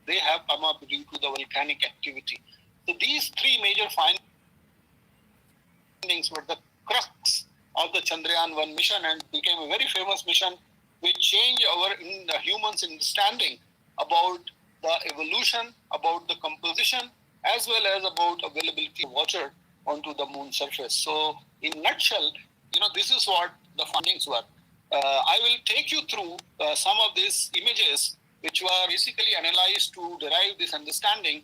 they have come up due to the volcanic activity. So these three major findings were the crux of the Chandrayaan-1 mission and became a very famous mission which changed our humans' understanding about the evolution, about the composition, as well as about availability of water onto the moon surface. So in nutshell, this is what the findings were. I will take you through some of these images which were basically analyzed to derive this understanding.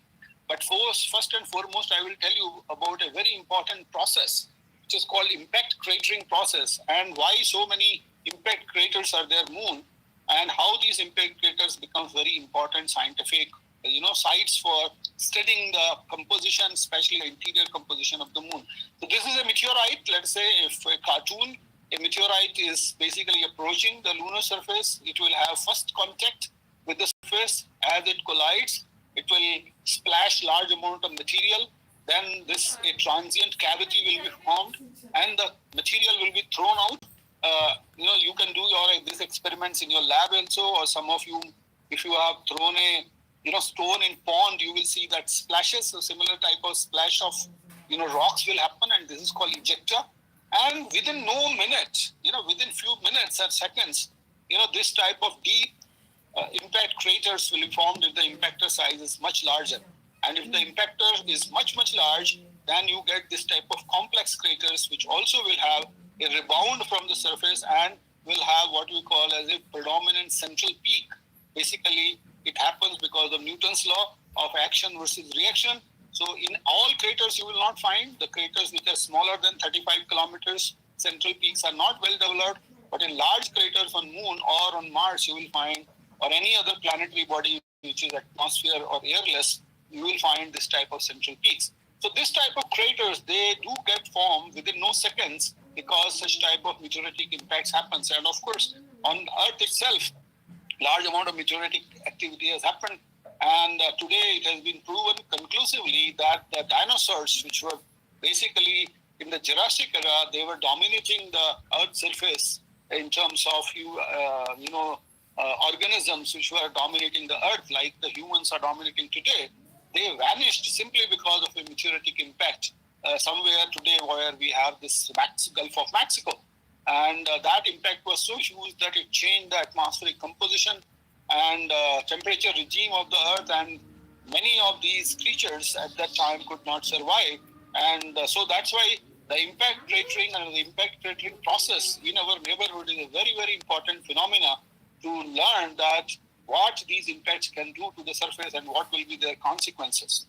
But first and foremost, I will tell you about a very important process which is called impact cratering process, and why so many impact craters are there moon, and how these impact craters become very important scientific sites for studying the composition, especially the interior composition of the moon. So this is a meteorite. Let's say if a cartoon, a meteorite is basically approaching the lunar surface, it will have first contact with the surface. As it collides, it will splash large amount of material. Then a transient cavity will be formed and the material will be thrown out. You can do these experiments in your lab also, or some of you, if you have thrown a stone in pond, you will see that splashes. A similar type of splash of rocks will happen, and this is called ejecta. And within within few minutes or seconds, this type of deep impact craters will be formed if the impactor size is much larger. And if the impactor is much large, then you get this type of complex craters, which also will have a rebound from the surface and will have what we call as a predominant central peak. Basically, it happens because of Newton's law of action versus reaction. So in all craters, you will not find the craters which are smaller than 35 kilometers. Central peaks are not well developed, but in large craters on Moon or on Mars, you will find, or any other planetary body which is atmosphere or airless, you will find this type of central peaks. So this type of craters, they do get formed within no seconds because such type of meteoritic impacts happens. And of course, on Earth itself, large amount of meteoritic activity has happened. And today it has been proven conclusively that the dinosaurs, which were basically in the Jurassic era, they were dominating the Earth's surface in terms of organisms which were dominating the Earth, like the humans are dominating today. They vanished simply because of a meteoritic impact somewhere today where we have this Gulf of Mexico. And that impact was so huge that it changed the atmospheric composition and temperature regime of the Earth, and many of these creatures at that time could not survive. And so that's why the impact cratering and the impact cratering process in our neighborhood is a very, very important phenomena to learn that what these impacts can do to the surface and what will be their consequences.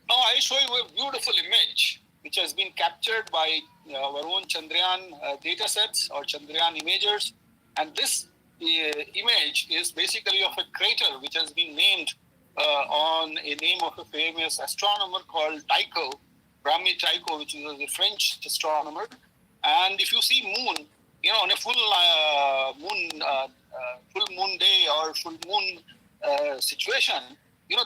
Now I show you a beautiful image which has been captured by our own Chandrayaan data sets or Chandrayaan imagers. And this image is basically of a crater which has been named on a name of a famous astronomer called Tycho, Brahmi Tycho, which is a French astronomer. And if you see moon, on a full moon day or full moon situation,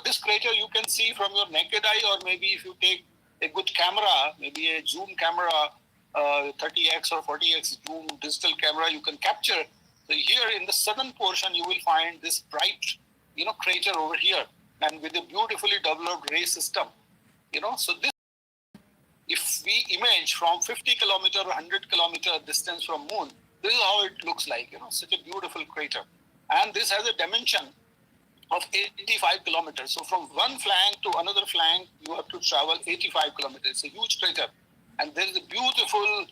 this crater you can see from your naked eye, or maybe if you take a good camera, maybe a zoom camera, 30x or 40x zoom digital camera, you can capture. So here in the southern portion, you will find this bright, crater over here, and with a beautifully developed ray system. So this, if we image from 50 kilometer or 100 kilometer distance from moon, this is how it looks like, such a beautiful crater. And this has a dimension of 85 kilometers. So from one flank to another flank, you have to travel 85 kilometers. It's a huge crater. And there is a beautiful,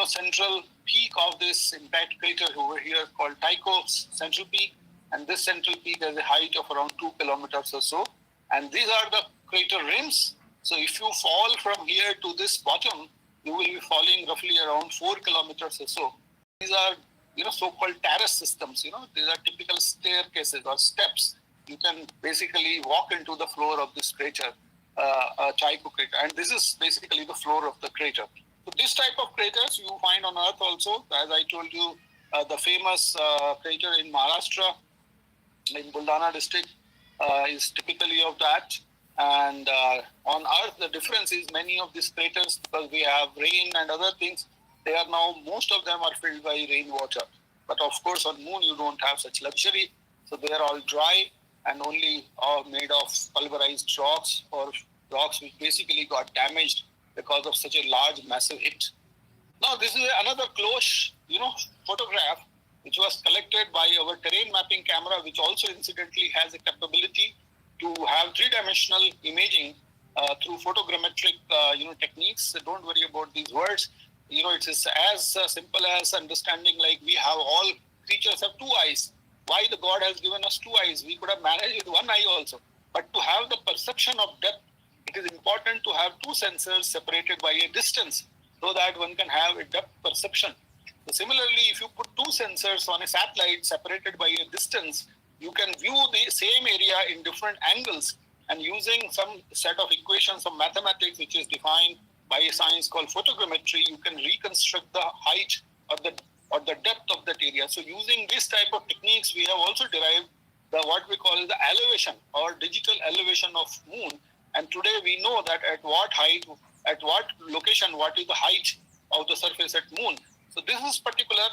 central peak of this impact crater over here called Tycho's central peak. And this central peak has a height of around 2 kilometers or so. And these are the crater rims. So if you fall from here to this bottom, you will be falling roughly around 4 kilometers or so. These are, so-called terrace systems. These are typical staircases or steps. You can basically walk into the floor of this crater, Tycho crater. And this is basically the floor of the crater. So this type of craters you find on Earth also. As I told you, the famous crater in Maharashtra, in Buldana district, is typically of that. And on Earth, the difference is many of these craters, because we have rain and other things, they are now, most of them are filled by rainwater. But of course, on Moon, you don't have such luxury. So they are all dry. and only made of pulverized rocks or rocks which basically got damaged because of such a large, massive hit. Now, this is another close, photograph which was collected by our terrain mapping camera, which also incidentally has a capability to have three-dimensional imaging through photogrammetric, techniques. So don't worry about these words. It is as simple as understanding like we have all creatures have two eyes. Why the God has given us two eyes? We could have managed with one eye also. But to have the perception of depth, it is important to have two sensors separated by a distance so that one can have a depth perception. So similarly, if you put two sensors on a satellite separated by a distance, you can view the same area in different angles, and using some set of equations of mathematics which is defined by a science called photogrammetry, you can reconstruct the height or the depth of that area. So using this type of techniques, we have also derived what we call the elevation or digital elevation of moon. And today we know that at what height, at what location, what is the height of the surface at moon. So this is particular,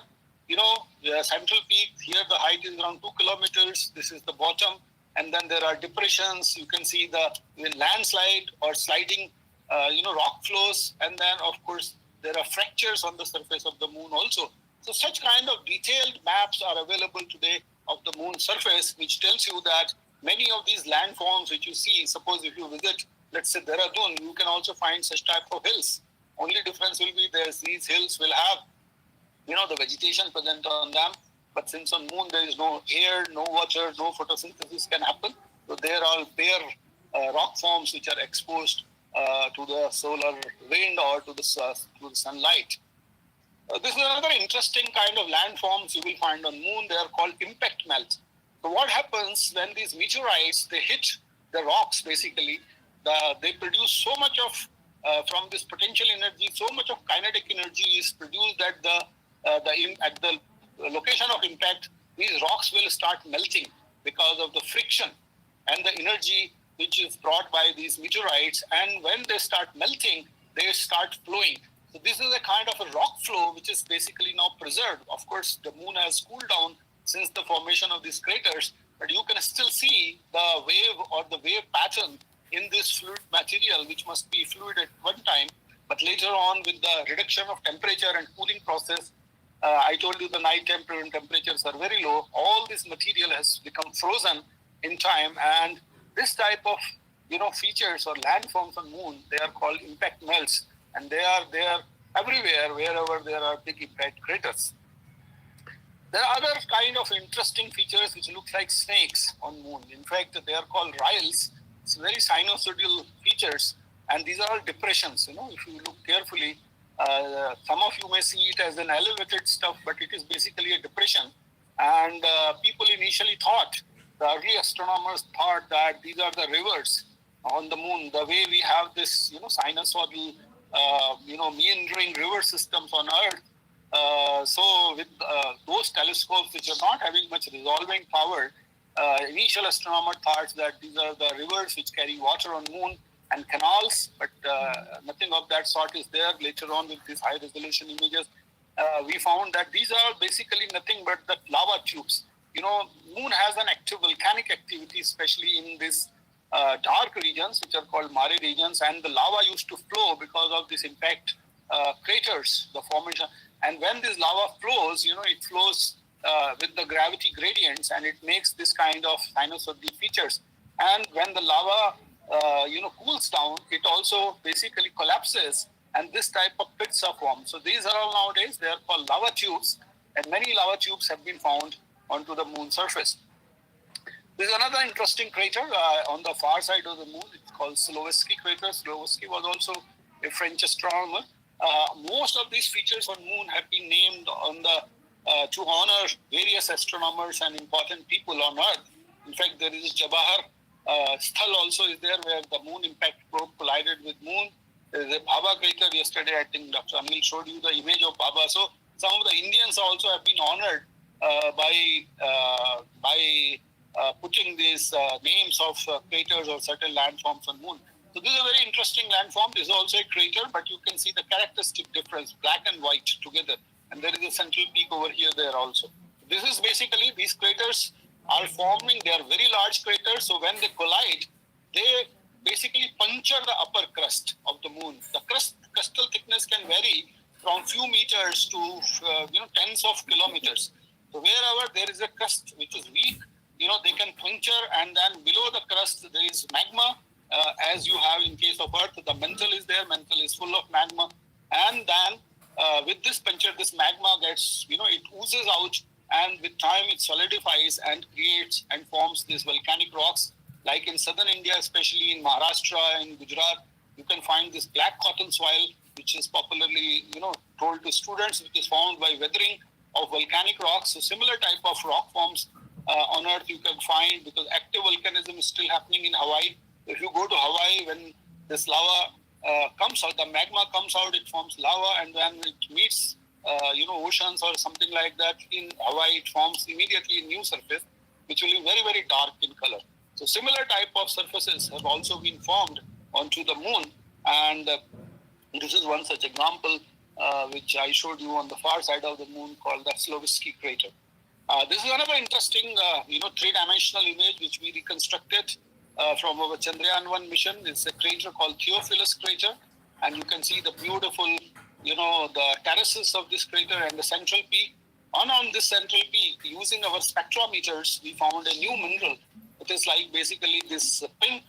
the central peak. Here the height is around 2 kilometers. This is the bottom. And then there are depressions. You can see the landslide or sliding, rock flows. And then, of course, there are fractures on the surface of the moon also. So such kind of detailed maps are available today of the moon's surface, which tells you that many of these landforms which you see, suppose if you visit, let's say Dehradun, you can also find such type of hills. Only difference will be these hills will have, the vegetation present on them. But since on moon there is no air, no water, no photosynthesis can happen, so they are all bare rock forms which are exposed to the solar wind or to the sunlight. This is another interesting kind of landforms you will find on moon. They are called impact melt. So what happens when these meteorites, they hit the rocks basically, they produce so much of, from this potential energy, so much of kinetic energy is produced at the location of impact. These rocks will start melting because of the friction and the energy which is brought by these meteorites. And when they start melting, they start flowing. So this is a kind of a rock flow which is basically now preserved. Of course, the moon has cooled down since the formation of these craters, but you can still see the wave or the wave pattern in this fluid material, which must be fluid at one time. But later on, with the reduction of temperature and cooling process, I told you the night temperatures are very low. All this material has become frozen in time, and this type of features or landforms on moon, they are called impact melts, and they are everywhere wherever there are big impact craters. There are other kind of interesting features which look like snakes on moon. In fact, they are called riles. It's very sinusoidal features, and these are all depressions. If you look carefully, some of you may see it as an elevated stuff, but it is basically a depression. And people initially thought, the early astronomers thought that these are the rivers on the moon, the way we have this, sinusoidal, meandering river systems on Earth. So with those telescopes which are not having much resolving power, initial astronomers thought that these are the rivers which carry water on moon and canals, but nothing of that sort is there. Later on with these high resolution images, we found that these are basically nothing but the lava tubes. Moon has an active volcanic activity, especially in these dark regions, which are called mare regions, and the lava used to flow because of this impact craters, the formation. And when this lava flows, it flows with the gravity gradients, and it makes this kind of sinusoidal features. And when the lava cools down, it also basically collapses, and this type of pits are formed. So these are all nowadays, they are called lava tubes, and many lava tubes have been found onto the moon surface. There is another interesting crater on the far side of the moon. It's called Slovinsky crater. Slovinsky was also a French astronomer. Most of these features on moon have been named on the to honor various astronomers and important people on Earth. In fact, there is Jabahar Sthal also is there, where the moon impact probe collided with moon. There is a Baba crater. Yesterday, I think Dr. Anil showed you the image of Baba. So some of the Indians also have been honored by putting these names of craters or certain landforms on moon. So this is a very interesting landform. This is also a crater, but you can see the characteristic difference, black and white together. And there is a central peak over here there also. This is basically, these craters are forming. They are very large craters. So when they collide, they basically puncture the upper crust of the moon. The crustal thickness can vary from few meters to tens of kilometers. So wherever there is a crust which is weak, they can puncture, and then below the crust there is magma, as you have in case of Earth. The mantle is there. Mantle is full of magma, and then with this puncture, this magma gets, it oozes out, and with time it solidifies and creates and forms these volcanic rocks. Like in southern India, especially in Maharashtra and Gujarat, you can find this black cotton soil, which is popularly, told to students, which is formed by weathering of volcanic rocks. So similar type of rock forms on Earth you can find, because active volcanism is still happening in Hawaii. If you go to Hawaii, when this lava comes out, the magma comes out, it forms lava, and then it meets, oceans or something like that in Hawaii, it forms immediately a new surface, which will be very, very dark in color. So similar type of surfaces have also been formed onto the moon, and this is one such example which I showed you on the far side of the moon, called the Slovinsky crater. This is another interesting, three-dimensional image which we reconstructed from our Chandrayaan-1 mission. It's a crater called Theophilus crater, and you can see the beautiful, the terraces of this crater and the central peak. On this central peak, using our spectrometers, we found a new mineral. It is like basically this pink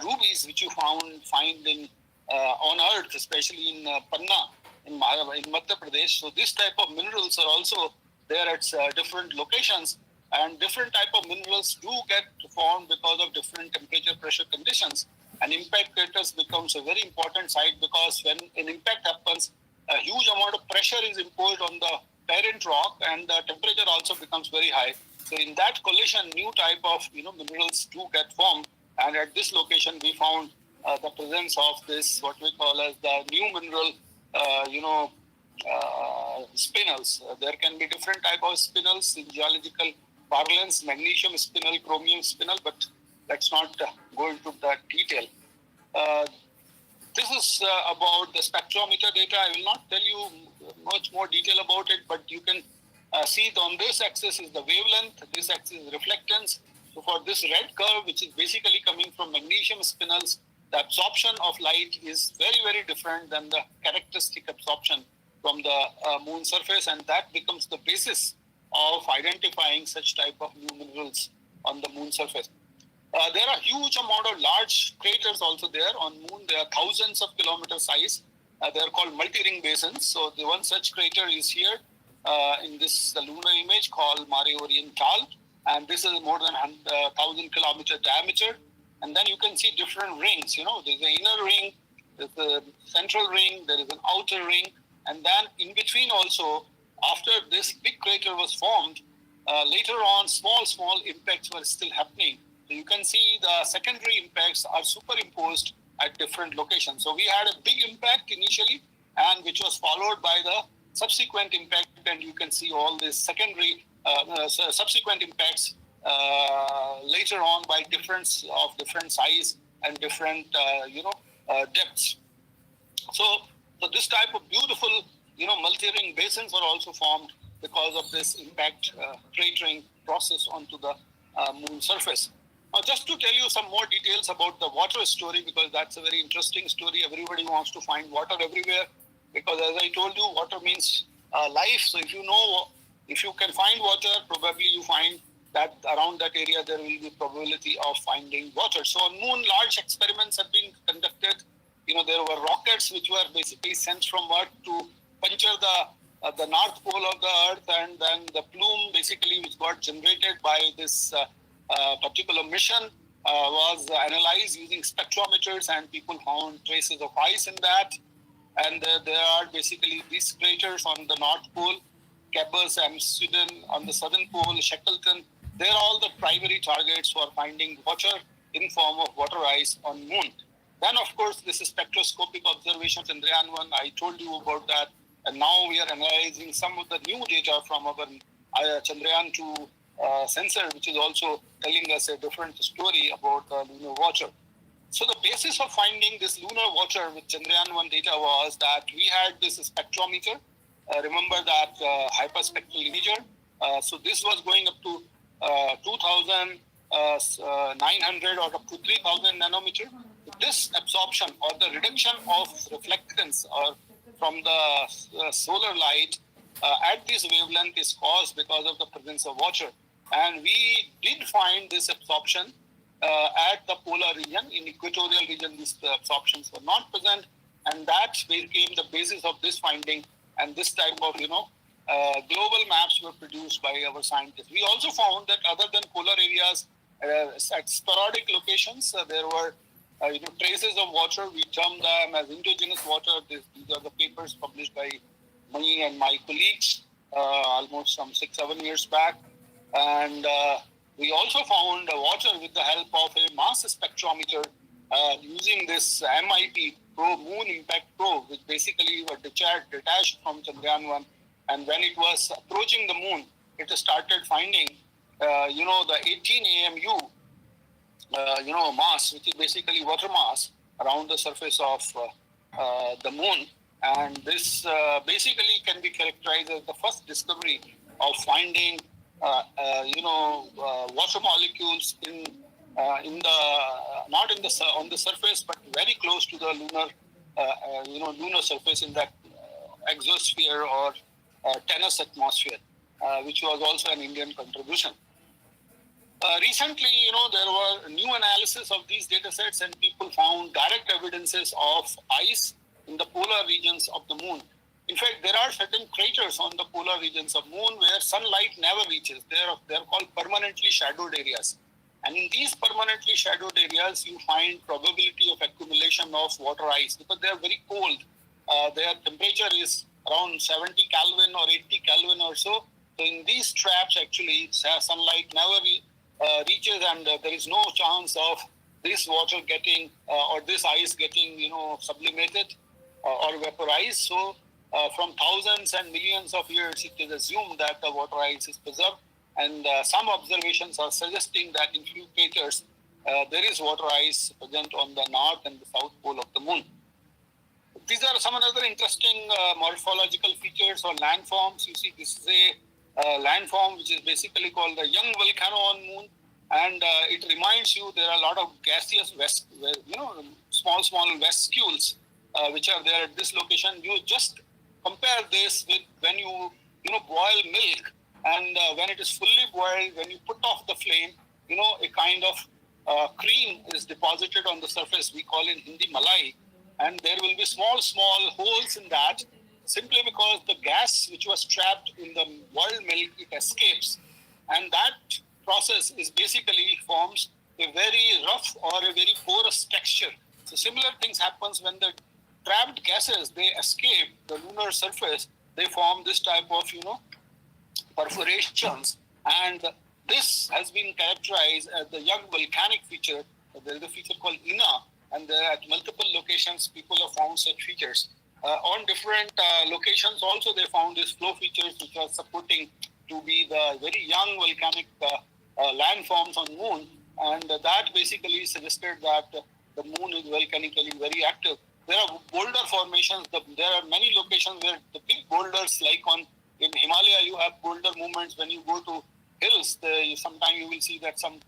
rubies which you find in on Earth, especially in Panna, in Madhya Pradesh. So this type of minerals are also there at different locations, and different type of minerals do get formed because of different temperature pressure conditions. And impact craters becomes a very important site, because when an impact happens, a huge amount of pressure is imposed on the parent rock, and the temperature also becomes very high. So in that collision, new type of minerals do get formed, and at this location we found the presence of this, what we call as the new mineral, spinels. There can be different type of spinels in geological parlance: magnesium spinel, chromium spinel, but let's not go into that detail. This is about the spectrometer data. I will not tell you much more detail about it, but you can see on this axis is the wavelength, this axis is reflectance. So for this red curve, which is basically coming from magnesium spinels, the absorption of light is very, very different than the characteristic absorption from the moon surface, and that becomes the basis of identifying such type of new minerals on the moon surface. There are huge amount of large craters also there on moon. There are thousands of kilometer size. They are called multi-ring basins. So the one such crater is here in this lunar image called Mare Orientale, and this is more than 1,000 kilometer diameter. And then you can see different rings. There's an inner ring, there's a central ring, there is an outer ring, and then in between also, after this big crater was formed, later on small impacts were still happening. So you can see the secondary impacts are superimposed at different locations. So we had a big impact initially, and which was followed by the subsequent impact, and you can see all these secondary subsequent impacts later on by different size and different depths. So this type of beautiful multi-ring basins are also formed because of this impact cratering process onto the moon surface. Now, just to tell you some more details about the water story, because that's a very interesting story. Everybody wants to find water everywhere, because as I told you, water means life. So if you can find water, probably you find that around that area there will be probability of finding water. So on moon, large experiments have been conducted. There were rockets which were basically sent from Earth to puncture the north pole of the Earth, and then the plume basically which got generated by this particular mission was analyzed using spectrometers, and people found traces of ice in that. And there are basically these craters on the North Pole, Cabus and Sweden on the southern pole, Shackleton. They're all the primary targets for finding water in form of water ice on moon. Then, of course, this is spectroscopic observation, Chandrayaan-1. I told you about that. And now we are analyzing some of the new data from our Chandrayaan-2 sensor, which is also telling us a different story about the lunar water. So the basis of finding this lunar water with Chandrayaan-1 data was that we had this spectrometer. Remember that hyperspectral imager. So this was going up to 2,900 or up to 3,000 nanometer. This absorption or the reduction of reflectance or from the solar light at this wavelength is caused because of the presence of water. And we did find this absorption at the polar region. In equatorial region, these absorptions were not present, and that became the basis of this finding. And this type of, global maps were produced by our scientists. We also found that other than polar areas, at sporadic locations, there were traces of water. We term them as Endogenous water. These are the papers published by me and my colleagues almost some 6-7 years back. And we also found water with the help of a mass spectrometer using this MIP probe, Moon Impact Probe, which basically was detached from Chandrayaan-1. And when it was approaching the moon, it started finding, the 18 AMU, mass, which is basically water mass around the surface of the moon. And this basically can be characterized as the first discovery of finding, water molecules on the surface, but very close to the lunar surface in that exosphere or Tennis atmosphere, which was also an Indian contribution. Recently, there were new analysis of these data sets, and people found direct evidences of ice in the polar regions of the moon. In fact, there are certain craters on the polar regions of moon where sunlight never reaches. They're called permanently shadowed areas. And in these permanently shadowed areas, you find probability of accumulation of water ice because they are very cold. Their temperature is around 70 Kelvin or 80 Kelvin or so. So in these traps, actually, sunlight never reaches, and there is no chance of this water getting or this ice getting, sublimated or vaporized. So from thousands and millions of years, it is assumed that the water ice is preserved. And some observations are suggesting that in few craters, there is water ice present on the north and the south pole of the moon. These are some other interesting morphological features or landforms. You see, this is a landform which is basically called the young volcano on moon. And it reminds you there are a lot of gaseous, small vesicles which are there at this location. You just compare this with when you boil milk, and when it is fully boiled, when you put off the flame, a kind of cream is deposited on the surface. We call it Hindi malai, and there will be small holes in that, simply because the gas which was trapped in the boiled milk, it escapes, and that process is basically forms a very rough or a very porous texture. So similar things happens when the trapped gases, they escape the lunar surface, they form this type of perforations, and this has been characterized as the young volcanic feature. There is a feature called INA, and there at multiple locations people have found such features. On different locations also they found these flow features which are supporting to be the very young volcanic landforms on moon, and that basically suggested that the moon is volcanically very active. There are boulder formations. There are many locations where the big boulders, like in Himalaya, you have boulder movements. When you go to hills, sometimes you will see that some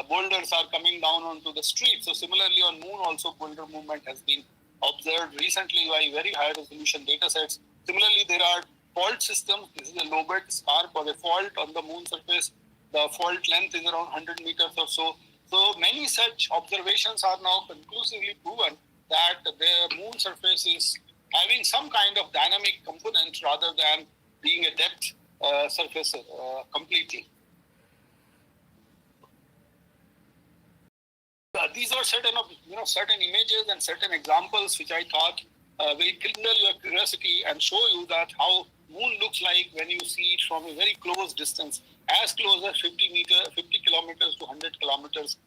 boulders are coming down onto the street. So similarly on moon also boulder movement has been observed recently by very high resolution data sets. Similarly, there are fault systems. This is a lobate scarp or a fault on the moon surface. The fault length is around 100 meters or so. So many such observations are now conclusively proven that the moon surface is having some kind of dynamic component rather than being a depth surface completely. These are certain images and certain examples which I thought will kindle your curiosity and show you that how moon looks like when you see it from a very close distance, as close as 50 kilometers to 100 kilometers.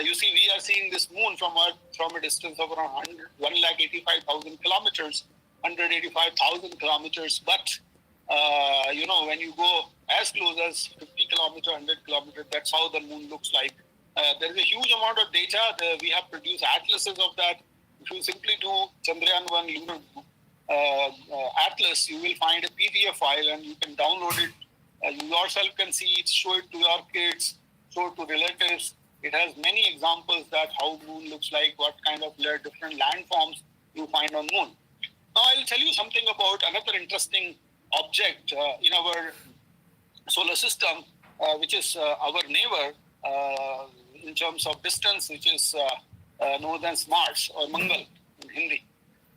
You see, we are seeing this moon from Earth from a distance of around 185,000 kilometers, 185,000 kilometers. But, when you go as close as 50 kilometers, 100 kilometers, that's how the moon looks like. There is a huge amount of data. We have produced atlases of that. If you simply do Chandrayaan-1 lunar atlas, you will find a PDF file and you can download it You yourself can see it, show it to your kids, show it to relatives. It has many examples that how moon looks like, what kind of different landforms you find on moon. Now I'll tell you something about another interesting object in our solar system, which is our neighbor in terms of distance, which is known as Mars or Mangal in Hindi.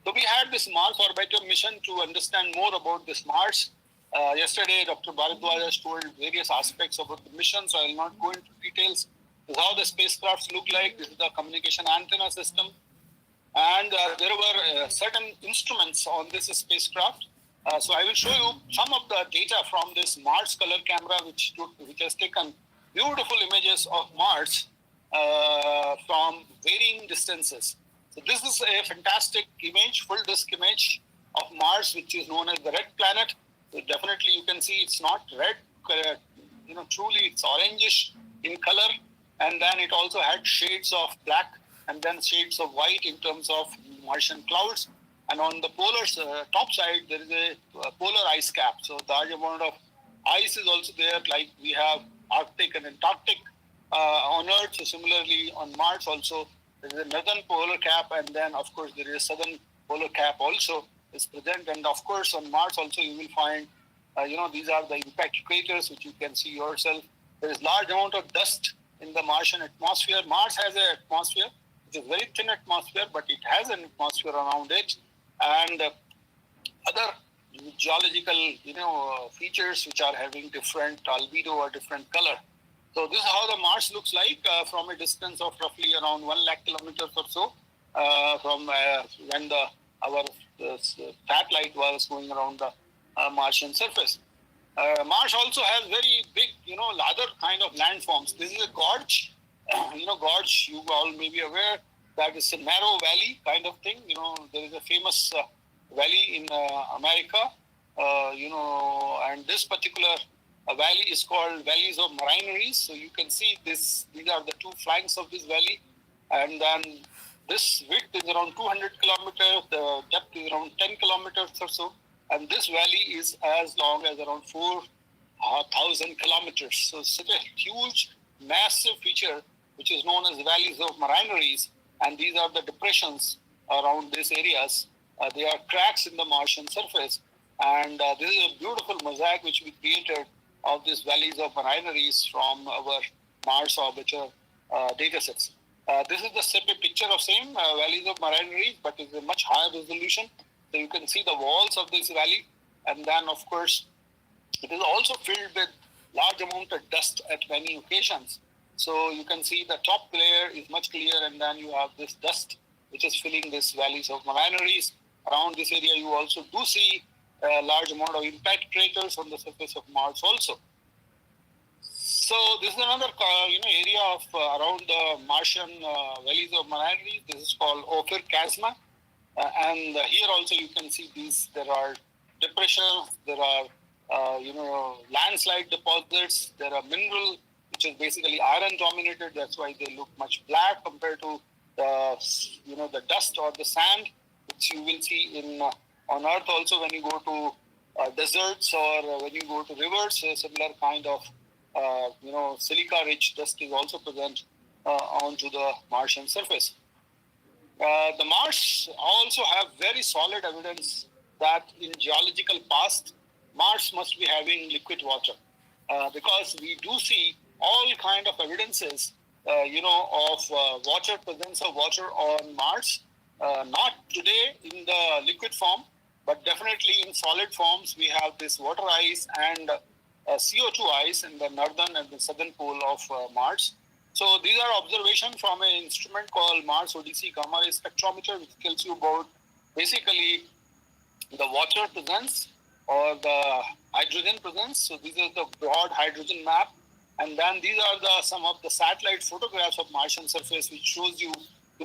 So we had this Mars orbiter mission to understand more about this Mars. Yesterday, Dr. Bharadwaj has told various aspects about the mission, so I will not go into details. This is how the spacecrafts look like. This is the communication antenna system. And there were certain instruments on this spacecraft. So I will show you some of the data from this Mars color camera, which has taken beautiful images of Mars from varying distances. So this is a fantastic image, full disk image of Mars, which is known as the red planet. So definitely you can see it's not red, truly it's orangish in color. And then it also had shades of black and then shades of white in terms of Martian clouds. And on the polar top side, there is a polar ice cap. So large amount of ice is also there, like we have Arctic and Antarctic on Earth. So similarly on Mars also, there is a northern polar cap, and then of course there is a southern polar cap also is present. And of course on Mars also you will find, these are the impact craters, which you can see yourself. There is large amount of dust in the Martian atmosphere. Mars has an atmosphere. It's a very thin atmosphere, but it has an atmosphere around it. And other geological, features which are having different albedo or different color. So this is how the Mars looks like from a distance of roughly around 1 lakh kilometers or so from when our satellite was going around the Martian surface. Mars also has very big, other kind of landforms. This is a gorge. Gorge, you all may be aware that is a narrow valley kind of thing. There is a famous valley in America, and this particular valley is called Valleys of Marineries. So you can see these are the two flanks of this valley. And then this width is around 200 kilometers, the depth is around 10 kilometers or so. And this valley is as long as around 4,000 kilometers. So it's such a huge, massive feature, which is known as Valleys of Marineries. And these are the depressions around these areas. They are cracks in the Martian surface. And this is a beautiful mosaic which we created of these Valleys of Marineries from our Mars orbiter datasets. This is the separate picture of same Valleys of Marineries, but it's a much higher resolution. So you can see the walls of this valley. And then, of course, it is also filled with large amount of dust at many occasions. So you can see the top layer is much clearer, and then you have this dust which is filling this Valleys of Marineries. Around this area, you also do see a large amount of impact craters on the surface of Mars also. So this is another area of around the Martian Valleys of Marineries. This is called Ophir Chasma. And here also you can see there are depressions, there are landslide deposits, there are mineral, which is basically iron dominated. That's why they look much black compared to the dust or the sand, which you will see on Earth also when you go to deserts or when you go to rivers. A similar kind of silica-rich dust is also present onto the Martian surface. The Mars also have very solid evidence that in geological past, Mars must be having liquid water because we do see all kind of evidences, of water, presence of water on Mars. Not today in the liquid form, but definitely in solid forms. We have this water ice and CO2 ice in the northern and the southern pole of Mars. So these are observations from an instrument called Mars Odyssey Gamma Ray Spectrometer, which tells you about basically the water presence or the hydrogen presence. So this is the broad hydrogen map. And then these are some of the satellite photographs of Martian surface, which shows you,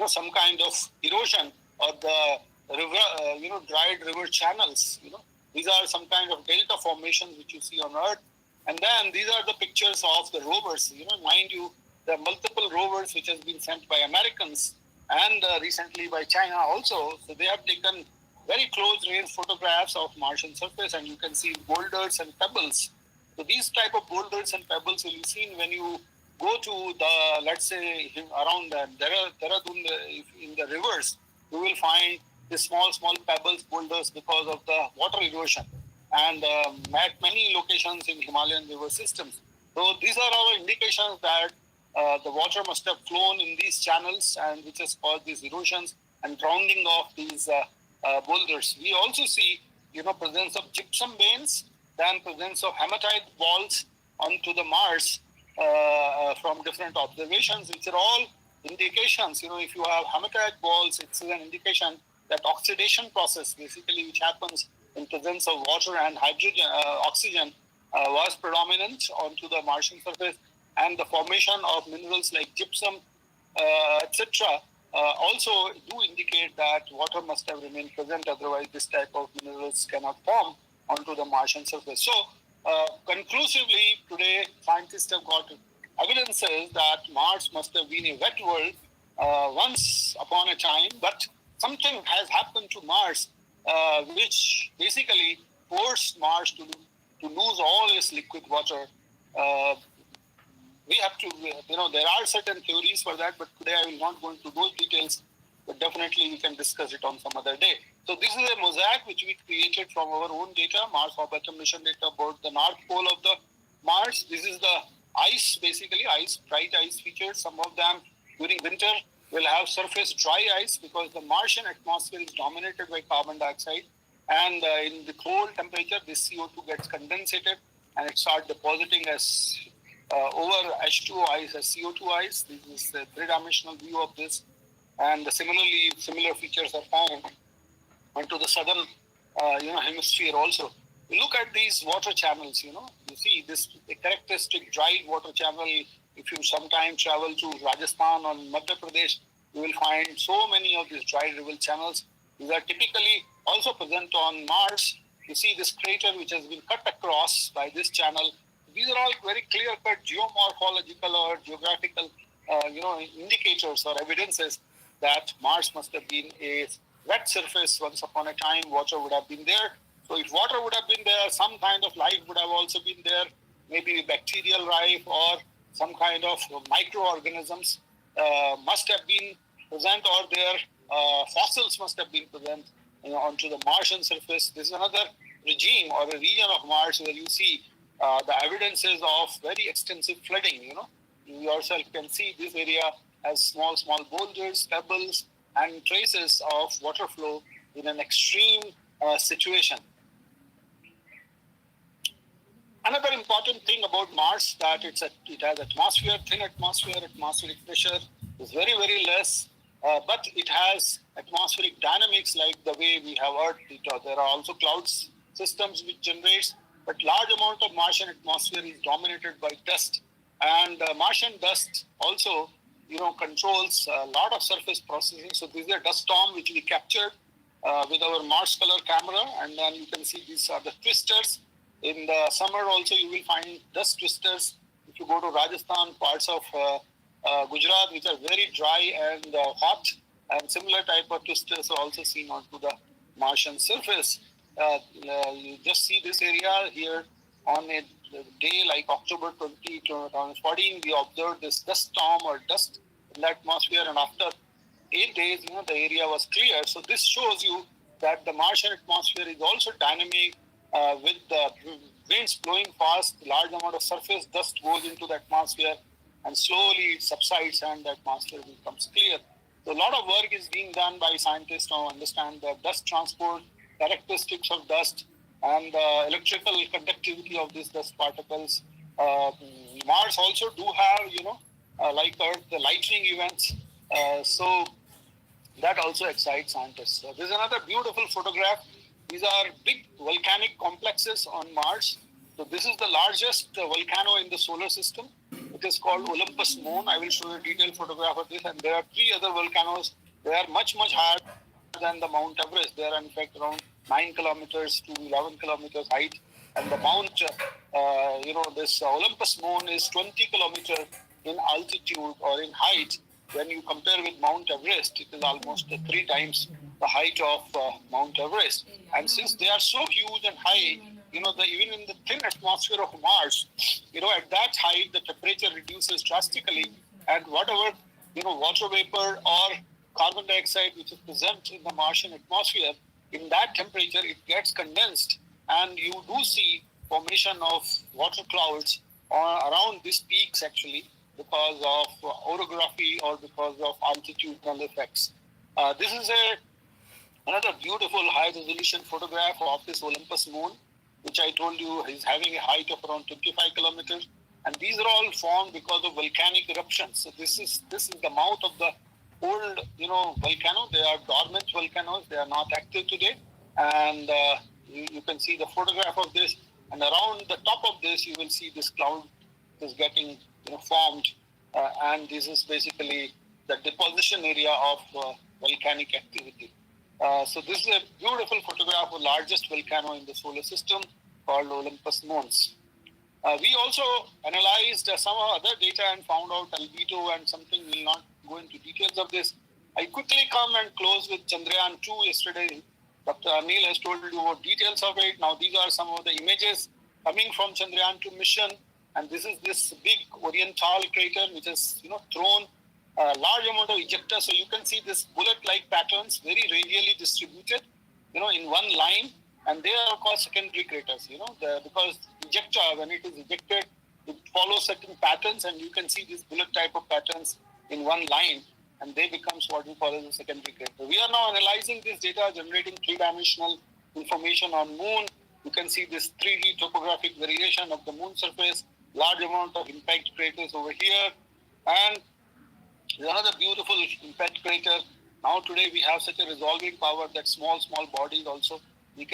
some kind of erosion or the river, dried river channels. These are some kind of delta formations which you see on Earth. And then these are the pictures of the rovers. Mind you, there are multiple rovers which has been sent by Americans and recently by China also. So they have taken very close range photographs of Martian surface, and you can see boulders and pebbles So these type of boulders and pebbles will be seen when you go to the, let's say, around Dehradun, in the rivers, you will find the small pebbles, boulders, because of the water erosion, and at many locations in Himalayan river systems. So these are our indications that the water must have flown in these channels, and which has caused these erosions and rounding of these boulders. We also see, presence of gypsum veins, then presence of hematite balls onto the Mars from different observations, which are all indications. If you have hematite balls, it's an indication that oxidation process, basically, which happens in presence of water and hydrogen, oxygen, was predominant onto the Martian surface, and the formation of minerals like gypsum, etc., also do indicate that water must have remained present. Otherwise, this type of minerals cannot form onto the Martian surface. So, conclusively, today scientists have got evidences that Mars must have been a wet world once upon a time, but something has happened to Mars, which basically forced Mars to lose all its liquid water. We have to, there are certain theories for that, but today I will not go into those details, but definitely we can discuss it on some other day. So this is a mosaic which we created from our own data, Mars Orbital Mission data about the North Pole of the Mars. This is the ice, basically, bright ice features. Some of them during winter will have surface dry ice because the Martian atmosphere is dominated by carbon dioxide. And in the cold temperature, this CO2 gets condensated and it starts depositing as over H2O ice as CO2 ice. This is a three-dimensional view of this. And similarly, similar features are found onto the southern hemisphere also. Look at these water channels, you see this characteristic dried water channel. If you sometime travel to Rajasthan or Madhya Pradesh, you will find so many of these dried river channels. These are typically also present on Mars. You see this crater which has been cut across by this channel. These are all very clear-cut geomorphological or geographical, indicators or evidences that Mars must have been a wet surface once upon a time. Water would have been there. So if water would have been there, some kind of life would have also been there, maybe bacterial life or some kind of microorganisms must have been present, or their fossils must have been present onto the Martian surface. This is another regime or a region of Mars where you see the evidences of very extensive flooding. You yourself can see this area has small boulders, pebbles, and traces of water flow in an extreme situation. Another important thing about Mars that it has atmosphere, thin atmosphere, atmospheric pressure is very, very less, but it has atmospheric dynamics like the way we have Earth. There are also clouds systems which generates, but large amount of Martian atmosphere is dominated by dust, and Martian dust also controls a lot of surface processing. So this is a dust storm which we captured with our Mars color camera, and then you can see these are the twisters. In the summer also you will find dust twisters. If you go to Rajasthan, parts of Gujarat, which are very dry and hot, and similar type of twisters are also seen onto the Martian surface. You just see this area here on a day like October 20, 2014, we observed this dust storm or dust in the atmosphere, and after 8 days, the area was clear. So this shows you that the Martian atmosphere is also dynamic with the winds blowing fast. Large amount of surface dust goes into the atmosphere, and slowly it subsides and the atmosphere becomes clear. So a lot of work is being done by scientists to understand the dust transport, characteristics of dust, and electrical conductivity of these dust particles. Mars also do have, like Earth, the lightning events. So that also excites scientists. So this is another beautiful photograph. These are big volcanic complexes on Mars. So this is the largest volcano in the solar system. It is called Olympus Mons. I will show you a detailed photograph of this. And there are 3 other volcanoes. They are much, much higher than the Mount Everest. They are in fact around 9 kilometers to 11 kilometers height. And the Mount, this Olympus Mons is 20 kilometers in altitude or in height. When you compare with Mount Everest, it is almost 3 times the height of Mount Everest. And since they are so huge and high, even in the thin atmosphere of Mars, at that height, the temperature reduces drastically, and whatever, water vapor or carbon dioxide which is present in the Martian atmosphere, in that temperature, it gets condensed, and you do see formation of water clouds around these peaks actually because of orography or because of altitudinal effects. This is another beautiful high-resolution photograph of this Olympus moon, which I told you is having a height of around 25 kilometers. And these are all formed because of volcanic eruptions. So this is the mouth of the old, volcano. They are dormant volcanoes. They are not active today. And you can see the photograph of this. And around the top of this, you will see this cloud is getting formed. And this is basically the deposition area of volcanic activity. So this is a beautiful photograph of the largest volcano in the solar system called Olympus Mons. We also analyzed some other data and found out albedo and something. We will not go into details of this. I quickly come and close with Chandrayaan 2 yesterday. Dr. Anil has told you about details of it. Now these are some of the images coming from Chandrayaan 2 mission. And this is this big Oriental crater which is thrown a large amount of ejecta. So you can see this bullet-like patterns very radially distributed, in one line. And they are called secondary craters, because ejecta, when it is ejected, it follows certain patterns, and you can see these bullet type of patterns in one line, and they becomes what we call as a secondary crater. We are now analyzing this data, generating three-dimensional information on moon. You can see this 3D topographic variation of the moon surface, large amount of impact craters over here, and another beautiful impact crater. Now today we have such a resolving power that small bodies also, you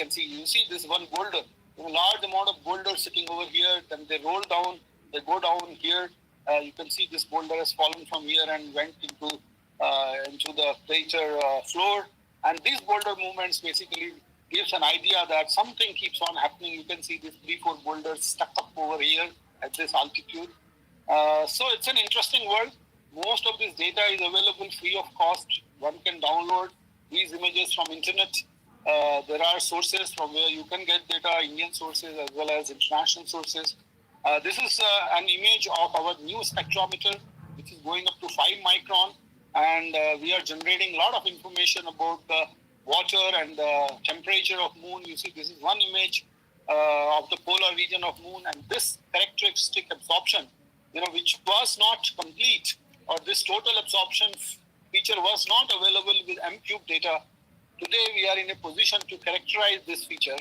see this one boulder, large amount of boulders sitting over here, then they roll down, they go down here. You can see this boulder has fallen from here and went into the crater floor. And these boulder movements basically gives an idea that something keeps on happening. You can see these 3-4 boulders stuck up over here at this altitude. So it's an interesting world. Most of this data is available free of cost. One can download these images from internet. There are sources from where you can get data, Indian sources as well as international sources. This is an image of our new spectrometer, which is going up to 5 micron. And we are generating a lot of information about the water and the temperature of moon. You see, this is one image of the polar region of moon. And this characteristic absorption, which was not complete, or this total absorption feature was not available with M-Cube data. Today we are in a position to characterize this feature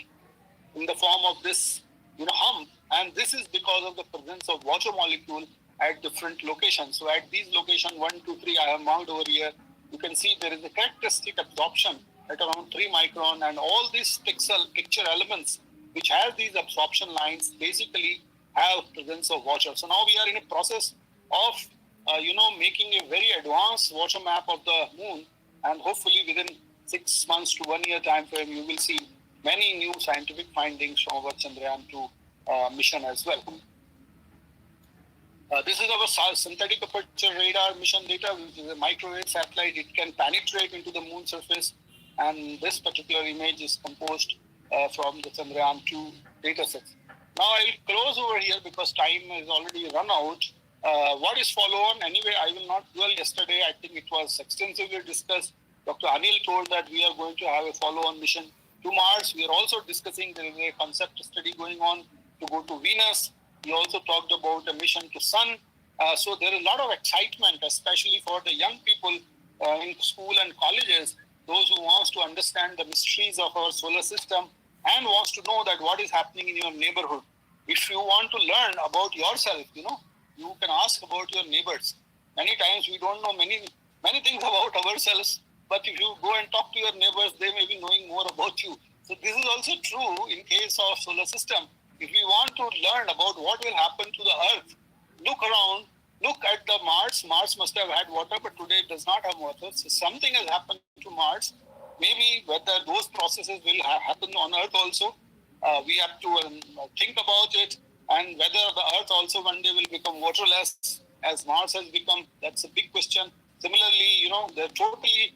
in the form of this hump, and this is because of the presence of water molecule at different locations. So at these locations 1, 2, 3 I have marked over here, you can see there is a characteristic absorption at around 3 micron, and all these picture elements which have these absorption lines basically have presence of water. So now we are in a process of making a very advanced water map of the moon, and hopefully within 6 months to 1 year time frame, you will see many new scientific findings from our Chandrayaan 2 mission as well. This is our synthetic aperture radar mission data, which is a microwave satellite. It can penetrate into the moon surface, and this particular image is composed from the Chandrayaan 2 datasets. Now I'll close over here because time has already run out. What is follow-on? Anyway, I will not dwell yesterday. I think it was extensively discussed. Dr. Anil told that we are going to have a follow-on mission to Mars. We are also discussing, there is a concept study going on to go to Venus. We also talked about a mission to Sun. So there is a lot of excitement, especially for the young people in school and colleges, those who wants to understand the mysteries of our solar system and wants to know that what is happening in your neighborhood. If you want to learn about yourself, you can ask about your neighbors. Many times we don't know many things about ourselves, but if you go and talk to your neighbors, they may be knowing more about you. So this is also true in case of solar system. If we want to learn about what will happen to the Earth, look around, look at the Mars. Mars must have had water, but today it does not have water. So something has happened to Mars. Maybe whether those processes will happen on Earth also, we have to think about it. And whether the Earth also one day will become waterless as Mars has become, that's a big question. Similarly, there are totally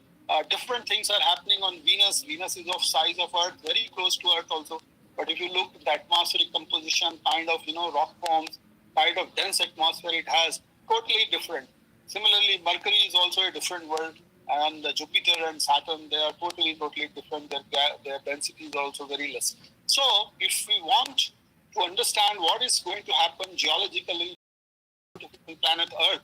different things are happening on Venus. Venus is of size of Earth, very close to Earth also. But if you look at the atmospheric composition, kind of, rock forms, kind of dense atmosphere it has, totally different. Similarly, Mercury is also a different world, and Jupiter and Saturn, they are totally different. Their density is also very less. So, if we want to understand what is going to happen geologically to planet Earth,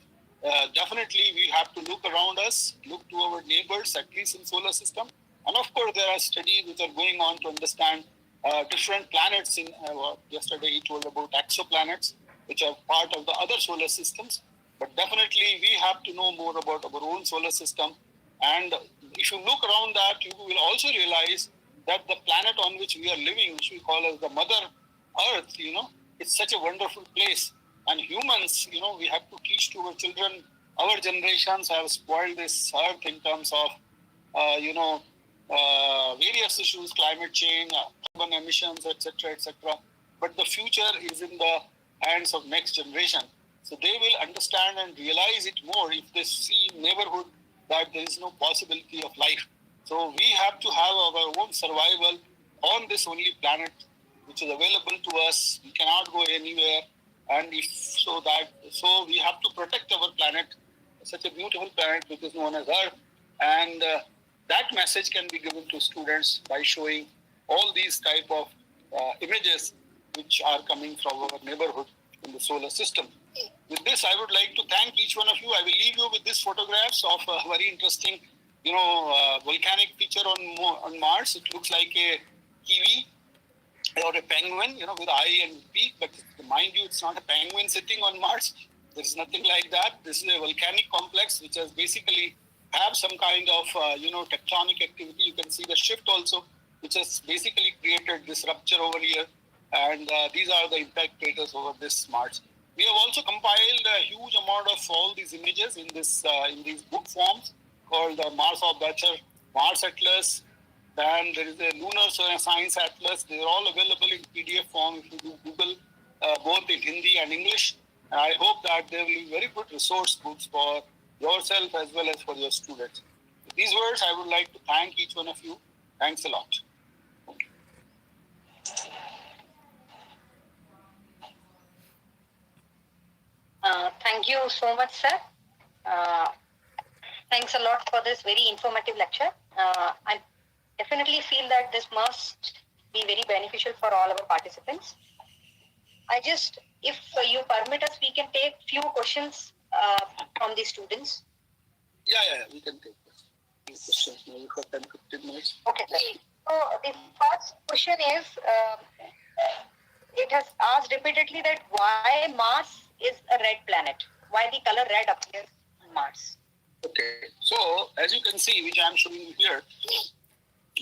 definitely we have to look around us, look to our neighbors, at least in solar system. And of course, there are studies which are going on to understand different planets. Yesterday he told about exoplanets, which are part of the other solar systems. But definitely we have to know more about our own solar system. And if you look around that, you will also realize that the planet on which we are living, which we call as the Mother Earth, it's such a wonderful place. And humans, we have to teach to our children. Our generations have spoiled this earth in terms of, various issues, climate change, carbon emissions, etc., etc. But the future is in the hands of next generation. So they will understand and realize it more if they see in neighborhood that there is no possibility of life. So we have to have our own survival on this only planet which is available to us. We cannot go anywhere. And so we have to protect our planet, such a beautiful planet which is known as Earth. And that message can be given to students by showing all these type of images which are coming from our neighborhood in the solar system. With this, I would like to thank each one of you. I will leave you with these photographs of a very interesting, volcanic feature on Mars. It looks like a kiwi or a penguin, with eye and beak. But mind you, it's not a penguin sitting on Mars. There is nothing like that. This is a volcanic complex which has basically have some kind of, tectonic activity. You can see the shift also, which has basically created this rupture over here. And these are the impact craters over this Mars. We have also compiled a huge amount of all these images in these book forms called Mars Observer, Mars Atlas. Then there is a Lunar Science Atlas. They are all available in PDF form if you do Google, both in Hindi and English. And I hope that they will be very good resource books for yourself as well as for your students. With these words, I would like to thank each one of you. Thanks a lot. Thank you so much, sir. Thanks a lot for this very informative lecture. I definitely feel that this must be very beneficial for all our participants. If you permit us, we can take few questions from the students. Yeah, we can take questions maybe for 10-15 minutes. Okay, sir. So the first question is, it has asked repeatedly that why Mars is a red planet? Why the color red appears on Mars? Okay, so as you can see, which I am showing you here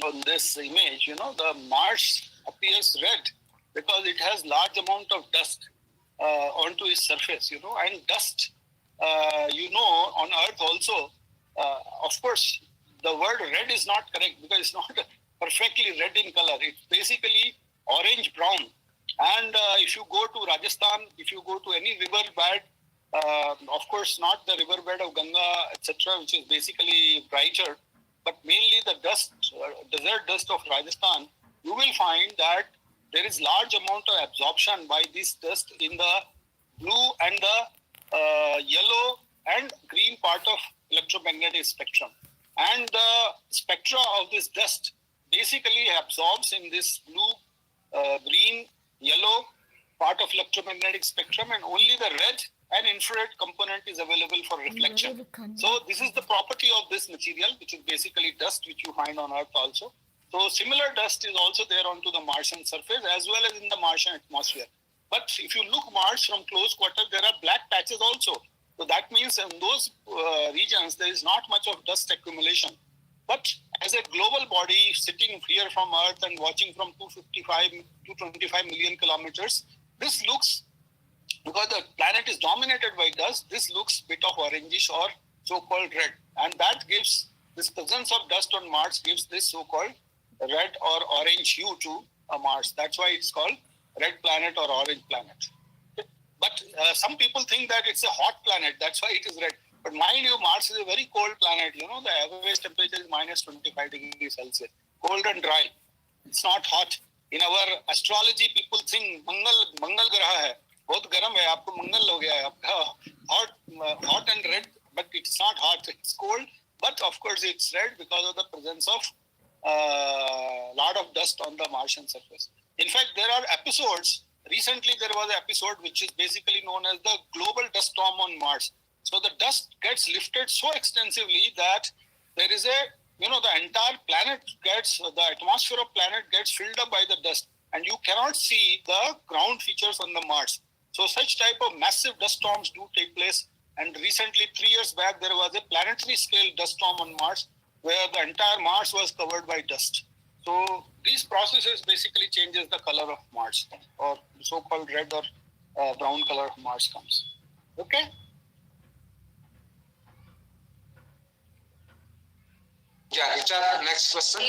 on this image, the Mars appears red because it has large amount of dust onto its surface, and dust, on Earth also, of course, the word red is not correct because it's not perfectly red in color. It's basically orange-brown. And if you go to Rajasthan, if you go to any river bed, of course, not the riverbed of Ganga, etc., which is basically brighter, but mainly the dust, desert dust of Rajasthan, you will find that there is large amount of absorption by this dust in the blue and the yellow and green part of electromagnetic spectrum. And the spectra of this dust basically absorbs in this blue, green, yellow part of electromagnetic spectrum, and only the red and infrared component is available for reflection. So this is the property of this material, which is basically dust, which you find on Earth also. So similar dust is also there onto the Martian surface as well as in the Martian atmosphere. But if you look Mars from close quarter, there are black patches also. So that means in those regions, there is not much of dust accumulation. But as a global body sitting here from Earth and watching from 225 million kilometers, this looks, because the planet is dominated by dust, this looks bit of orangish or so-called red. And that gives, this presence of dust on Mars gives this so-called red or orange hue to Mars. That's why it's called red planet or orange planet. But some people think that it's a hot planet, that's why it is red. But mind you, Mars is a very cold planet. The average temperature is minus 25 degrees Celsius. Cold and dry. It's not hot. In our astrology, people think Mangal Graha hai, बहुत गर्म है, आपको मंगल हो गया है, आपका hot and red, but it's not hot, it's cold. But of course, it's red because of the presence of lot of dust on the Martian surface. In fact, there are episodes. Recently, there was an episode which is basically known as the global dust storm on Mars. So the dust gets lifted so extensively that there is the entire planet the atmosphere of planet gets filled up by the dust, and you cannot see the ground features on the Mars. So such type of massive dust storms do take place. And recently, 3 years back, there was a planetary scale dust storm on Mars where the entire Mars was covered by dust. So these processes basically changes the color of Mars, or so-called red or brown color of Mars comes. Okay? Yeah, Richard, next question.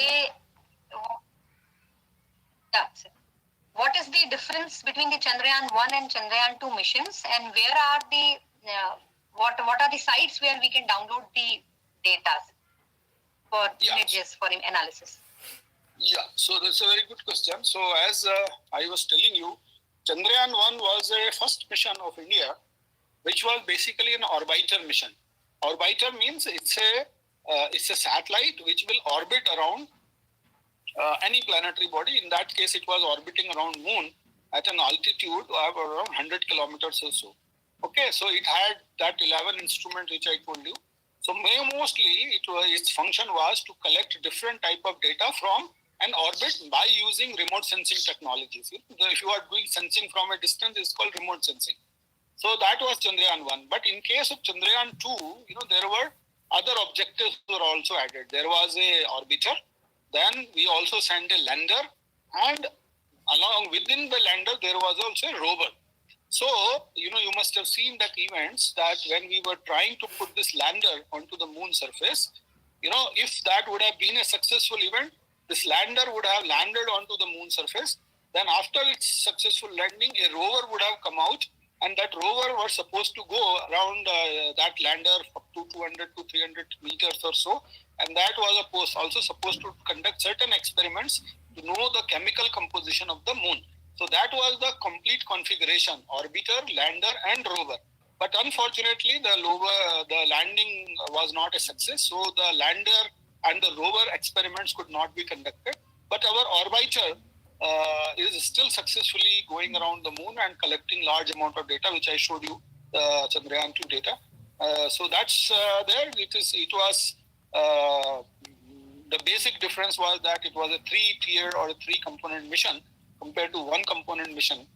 What is the difference between the Chandrayaan-1 and Chandrayaan-2 missions, and where are the what are the sites where we can download the data for images for analysis? Yeah, so that's a very good question. So as I was telling you, Chandrayaan-1 was a first mission of India, which was basically an orbiter mission. Orbiter means it's a satellite which will orbit around any planetary body. In that case, it was orbiting around Moon at an altitude of around 100 kilometers or so. Okay, so it had that 11 instrument which I told you. So mostly its function was to collect different type of data from an orbit by using remote sensing technologies. If you are doing sensing from a distance, it's called remote sensing. So that was Chandrayaan-1. But in case of Chandrayaan-2, there were other objectives were also added. There was a orbiter. Then we also sent a lander, and along within the lander there was also a rover. So you must have seen that events that when we were trying to put this lander onto the moon surface, if that would have been a successful event, this lander would have landed onto the moon surface. Then after its successful landing, a rover would have come out, and that rover was supposed to go around that lander up to 200 to 300 meters or so, and that was also supposed to conduct certain experiments to know the chemical composition of the moon. So that was the complete configuration: orbiter, lander, and rover. But unfortunately, the landing was not a success. So the lander and the rover experiments could not be conducted. But our orbiter is still successfully going around the moon and collecting large amount of data, which I showed you, the Chandrayaan-2 data. So that's there. It was the basic difference was that it was a 3-tier or a 3-component mission compared to 1-component mission,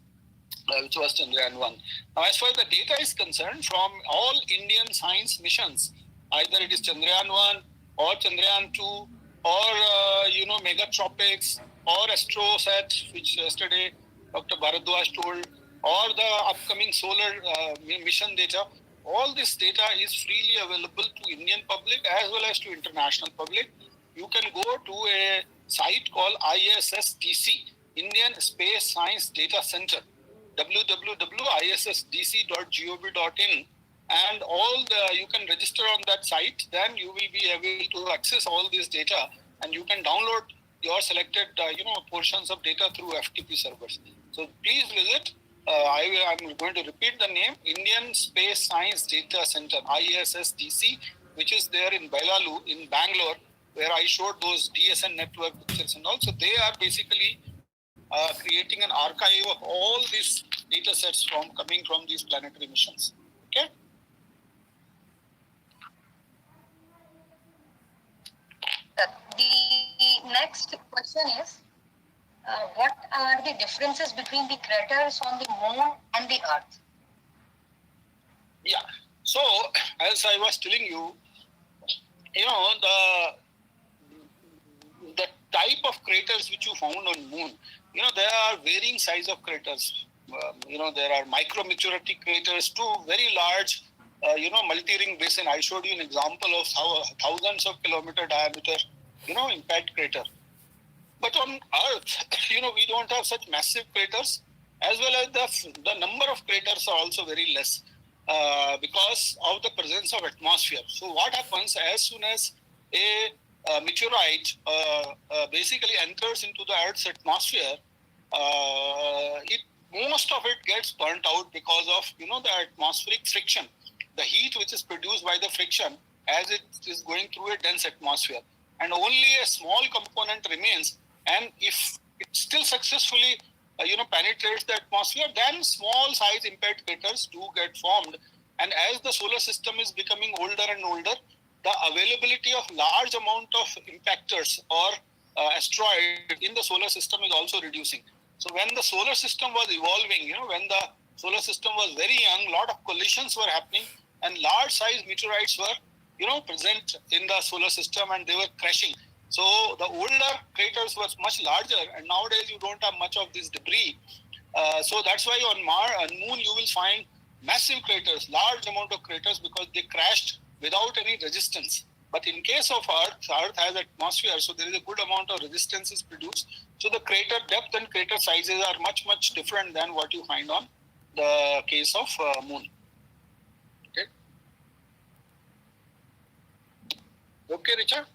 which was Chandrayaan-1. Now, as far as the data is concerned, from all Indian science missions, either it is Chandrayaan-1 or Chandrayaan-2 or Megatropics or AstroSat, which yesterday Dr. Bharadwaj told, or the upcoming solar mission data, all this data is freely available to Indian public as well as to international public. You can go to a site called ISSDC, Indian Space Science Data Center, www.issdc.gov.in, and you can register on that site. Then you will be able to access all this data, and you can download your selected portions of data through FTP servers. So please visit. I'm going to repeat the name: Indian Space Science Data Center, ISSDC, which is there in Bailalu in Bangalore, where I showed those DSN network pictures and all. So they are basically creating an archive of all these data sets coming from these planetary missions. Okay. The next question is, what are the differences between the craters on the moon and the Earth? Yeah. So, as I was telling you, the type of craters which you found on moon, there are varying size of craters. There are micro-maturity craters to very large, multi-ring basin. I showed you an example of thousands of kilometer diameter, impact crater. But on Earth, we don't have such massive craters, as well as the number of craters are also very less because of the presence of atmosphere. So what happens as soon as a meteorite basically enters into the Earth's atmosphere, most of it gets burnt out because of the atmospheric friction, the heat which is produced by the friction as it is going through a dense atmosphere, and only a small component remains. And if it still successfully penetrates the atmosphere, then small size impact craters do get formed. And as the solar system is becoming older and older, the availability of large amount of impactors or asteroid in the solar system is also reducing. So when the solar system was evolving, when the solar system was very young, a lot of collisions were happening, and large size meteorites were present in the solar system, and they were crashing. So the older craters were much larger, and nowadays you don't have much of this debris. So that's why on Moon you will find massive craters, large amount of craters, because they crashed without any resistance. But in case of Earth has atmosphere, so there is a good amount of resistance is produced. So the crater depth and crater sizes are much, much different than what you find on the case of Moon. Okay. Okay, Richard?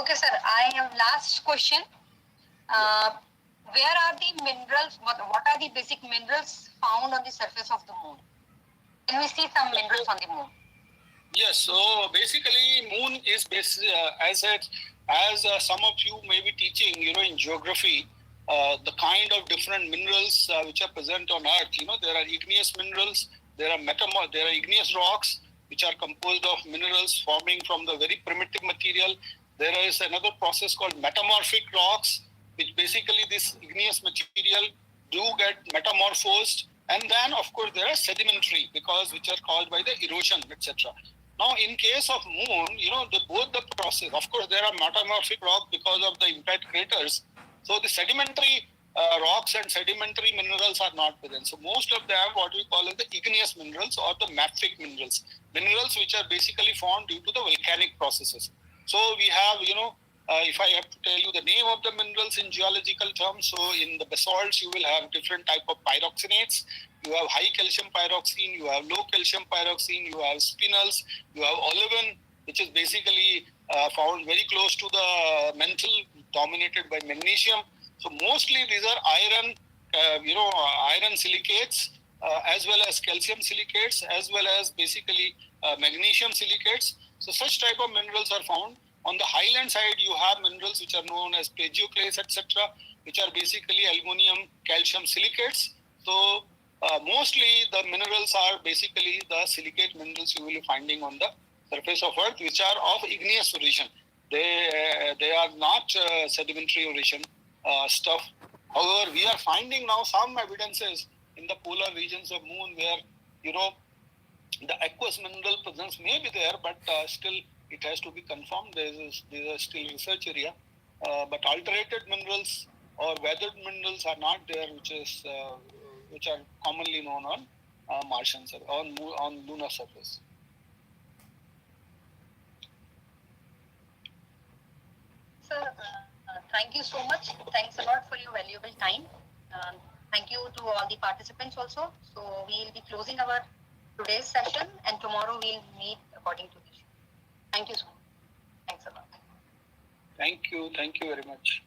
Okay, sir. I have last question. Where are the minerals? What are the basic minerals found on the surface of the Moon? Can we see some minerals on the Moon? Yes. So basically, Moon is as some of you may be teaching, in geography, the kind of different minerals which are present on Earth. There are igneous minerals, there are igneous rocks which are composed of minerals forming from the very primitive material. There is another process called metamorphic rocks, which basically this igneous material do get metamorphosed, and then of course there are sedimentary, which are caused by the erosion, etc. Now in case of Moon, both the process, of course there are metamorphic rocks because of the impact craters. So the sedimentary rocks and sedimentary minerals are not present. So most of them, what we call as the igneous minerals or the mafic minerals which are basically formed due to the volcanic processes. So we have, if I have to tell you the name of the minerals in geological terms, so in the basalts you will have different type of pyroxenates. You have high calcium pyroxene, you have low calcium pyroxene, you have spinels, you have olivine, which is basically found very close to the mantle, dominated by magnesium. So mostly these are iron, iron silicates, as well as calcium silicates, as well as basically magnesium silicates. So such type of minerals are found. On the highland side, you have minerals which are known as plagioclase, etc., which are basically aluminum, calcium silicates. So mostly the minerals are basically the silicate minerals you will be finding on the surface of Earth, which are of igneous origin. They are not sedimentary origin stuff. However, we are finding now some evidences in the polar regions of Moon where, the aqueous mineral presence may be there, but still it has to be confirmed. There is still research area. But alternated minerals or weathered minerals are not there, which are commonly known on Martian on lunar surface. Sir, thank you so much. Thanks a lot for your valuable time. Thank you to all the participants also. So we will be closing our today's session, and tomorrow we'll meet according to the schedule. Thank you so much. Thanks a lot. Thank you very much.